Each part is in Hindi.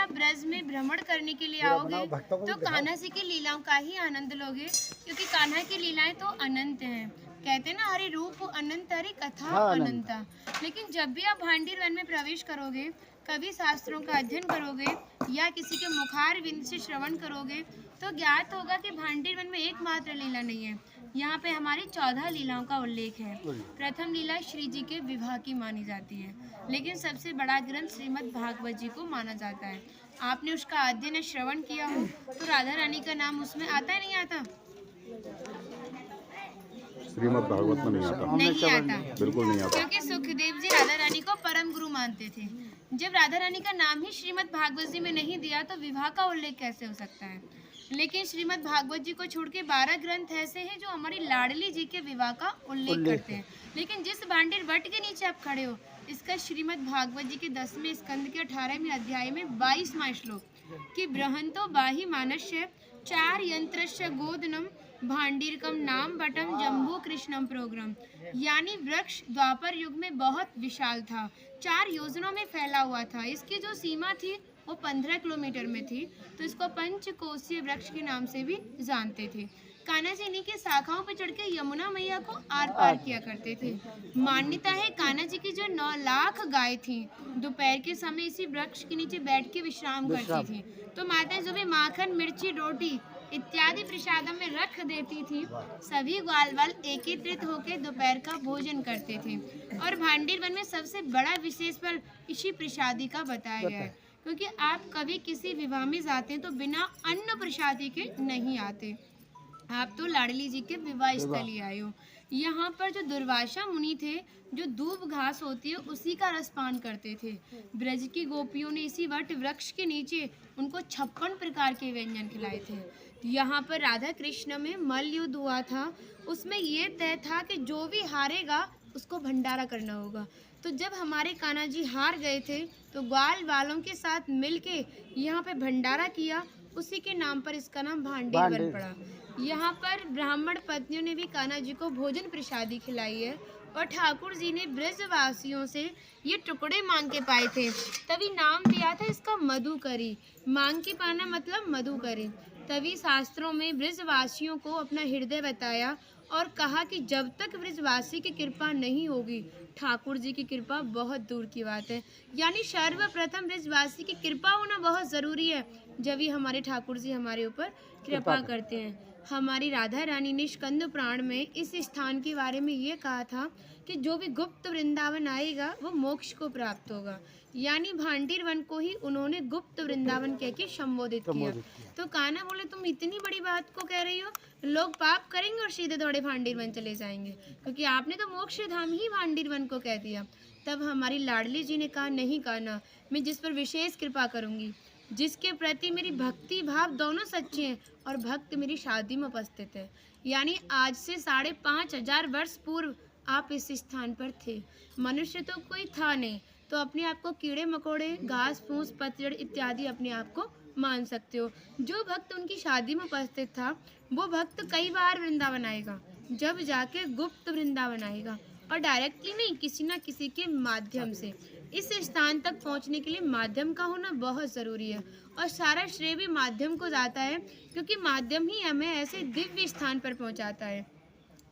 आप ब्रज में भ्रमण करने के लिए आओगे तो कान्हा जी की लीलाओं का ही आनंद लोगे, क्योंकि कान्हा की लीलाएं तो अनंत हैं। कहते हैं ना, हरि रूप अनंत हरि कथा अनंता। लेकिन जब भी आप भांडीर वन में प्रवेश करोगे, कभी शास्त्रों का अध्ययन करोगे या किसी के मुखार विंद से श्रवण करोगे तो ज्ञात होगा कि भांडीर वन में एकमात्र लीला नहीं है, यहाँ पे हमारी 14 लीलाओं का उल्लेख है। प्रथम लीला श्री जी के विवाह की मानी जाती है, लेकिन सबसे बड़ा ग्रंथ श्रीमद् भागवत जी को माना जाता है। आपने उसका अध्ययन श्रवण किया हो तो राधा रानी का नाम उसमें आता है नहीं आता? श्रीमद् भागवत में नहीं आता। नहीं आता, बिल्कुल नहीं आता, क्योंकि सुखदेव जी राधा रानी को परम गुरु मानते थे। जब राधा रानी का नाम ही श्रीमद् भागवत जी में नहीं दिया तो विवाह का उल्लेख कैसे हो सकता है? लेकिन श्रीमद् भागवत जी को छोड़ के 12 ग्रंथ ऐसे हैं जो हमारी लाडली जी के विवाह का उल्लेख करते हैं। लेकिन जिस भांडीर वट के नीचे आप खड़े हो, इसका श्रीमद् भागवत जी के 10वें स्कंद के 18वें अध्याय में 22वां श्लोक कि बृहंतो बाहि मानस्य 4 यंत्रस्य गोदनम भांडीरकम नाम बटम जम्बू कृष्णम प्रोग्राम, यानी वृक्ष द्वापर युग में बहुत विशाल था, 4 योजनों में फैला हुआ था। इसकी जो सीमा थी वो 15 किलोमीटर में थी, तो इसको पंचकोशीय वृक्ष के नाम से भी जानते थे। कान्हा जी इन्हीं के शाखाओं पर चढ़ के यमुना मैया को आर पार किया करते थे। मान्यता है कान्हा जी की जो 9 लाख गाय थी दोपहर के समय इसी वृक्ष के नीचे बैठ के विश्राम करती थी। तो माता जो भी माखन मिर्ची रोटी इत्यादि प्रसादम में रख देती थी, सभी ग्वाल वाल एकत्रित होकर दोपहर का भोजन करते थे। और भांडीर वन में सबसे बड़ा विशेष फल इसी प्रसादी का बताया गया है, क्योंकि आप कभी किसी विवाह में जाते हैं तो बिना अन्न प्रसादी के नहीं आते। आप तो लाडली जी के विवाह स्थल आए हो। यहाँ पर जो दुर्वासा मुनि थे, जो दूब घास होती है उसी का रसपान करते थे। ब्रज की गोपियों ने इसी वट वृक्ष के नीचे उनको 56 प्रकार के व्यंजन खिलाए थे। यहाँ पर राधा कृष्ण में मल्ल युद्ध हुआ था, उसमें ये तय था कि जो भी हारेगा उसको भंडारा करना होगा। तो जब हमारे कान्हा जी हार गए थे तो ग्वाल वालों के साथ मिलके यहाँ पे भंडारा किया, उसी के नाम पर इसका नाम भांडीर वन पड़ा। यहाँ पर ब्राह्मण पत्नियों ने भी कान्हा जी को भोजन प्रसादी खिलाई है, और ठाकुर जी ने ब्रजवासियों से ये टुकड़े मांग के पाए थे, तभी नाम दिया था इसका मधुकरी। मांग के पाना मतलब मधुकरी। तभी शास्त्रों में ब्रजवासियों को अपना हृदय बताया और कहा कि जब तक ब्रजवासी की कृपा नहीं होगी, ठाकुर जी की कृपा बहुत दूर की बात है। यानी सर्वप्रथम ब्रजवासी की कृपा होना बहुत ज़रूरी है, जब ही हमारे ठाकुर जी हमारे ऊपर कृपा करते हैं। हमारी राधा रानी ने स्कंद पुराण में इस स्थान के बारे में ये कहा था कि जो भी गुप्त वृंदावन आएगा वो मोक्ष को प्राप्त होगा। यानी भांडीर वन को ही उन्होंने गुप्त वृंदावन कह के संबोधित किया। तो कान्हा बोले, तुम इतनी बड़ी बात को कह रही हो, लोग पाप करेंगे और सीधे दौड़े भांडीर वन चले जाएंगे, क्योंकि आपने तो मोक्ष धाम ही भांडीर वन को कह दिया। तब हमारी लाडली जी ने कहा, नहीं कान्हा, मैं जिस पर विशेष कृपा करूंगी, जिसके प्रति मेरी भक्ति भाव दोनों सच्चे हैं और भक्त मेरी शादी में उपस्थित है। यानी आज से 5,500 वर्ष पूर्व आप इस स्थान पर थे। मनुष्य तो कोई था नहीं, तो अपने आप को कीड़े मकोड़े, घास फूस, पतझड़ इत्यादि अपने आप को मान सकते हो। जो भक्त उनकी शादी में उपस्थित था वो भक्त कई बार वृंदावन आएगा, जब जाके गुप्त वृंदावन आएगा, और डायरेक्टली नहीं, किसी ना किसी के माध्यम से। इस स्थान तक पहुंचने के लिए माध्यम का होना बहुत ज़रूरी है, और सारा श्रेय भी माध्यम को जाता है, क्योंकि माध्यम ही हमें ऐसे दिव्य स्थान पर पहुंचाता है।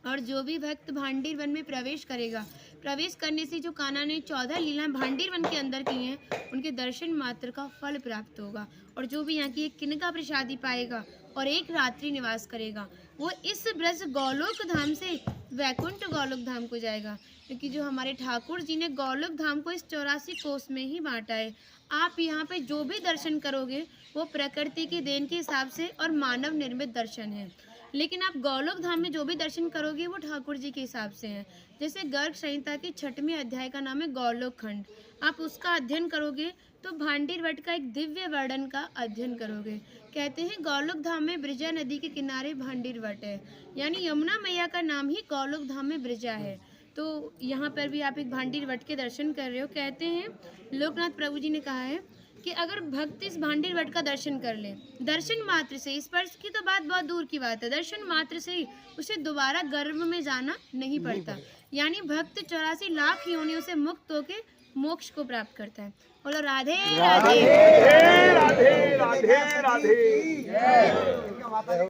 और जो भी भक्त भांडीर वन में प्रवेश करेगा, प्रवेश करने से जो कान्हा ने 14 लीला भांडीर वन के अंदर की हैं, उनके दर्शन मात्र का फल प्राप्त होगा। और जो भी यहाँ की एक किनका प्रसादी पाएगा और एक रात्रि निवास करेगा, वो इस ब्रज गौलोक धाम से वैकुंठ गौलोक धाम को जाएगा, क्योंकि जो हमारे ठाकुर जी ने गौलोक धाम को इस 84 कोस में ही बांटा है। आप यहाँ पे जो भी दर्शन करोगे वो प्रकृति की देन के हिसाब से और मानव निर्मित दर्शन है, लेकिन आप गौलोक धाम में जो भी दर्शन करोगे वो ठाकुर जी के हिसाब से हैं। जैसे गर्ग संहिता के 6वें अध्याय का नाम है गौलोक खंड, आप उसका अध्ययन करोगे तो भांडीर वट का एक दिव्य वर्णन का अध्ययन करोगे। कहते हैं गौलोक धाम में ब्रजा नदी के किनारे भांडीर वट है, यानी यमुना मैया का नाम ही गौलोक धाम में ब्रजा है। तो यहाँ पर भी आप एक भांडीर वट के दर्शन कर रहे हो। कहते हैं लोकनाथ प्रभु जी ने कहा है कि अगर भक्त इस भांडीर वट का दर्शन कर ले, दर्शन मात्र से, स्पर्श की तो बात बहुत दूर की बात है, दर्शन मात्र से ही उसे दोबारा गर्भ में जाना नहीं पड़ता। यानी भक्त 84 लाख योनियों से मुक्त होकर मोक्ष को प्राप्त करता है। बोलो राधे राधे। राधे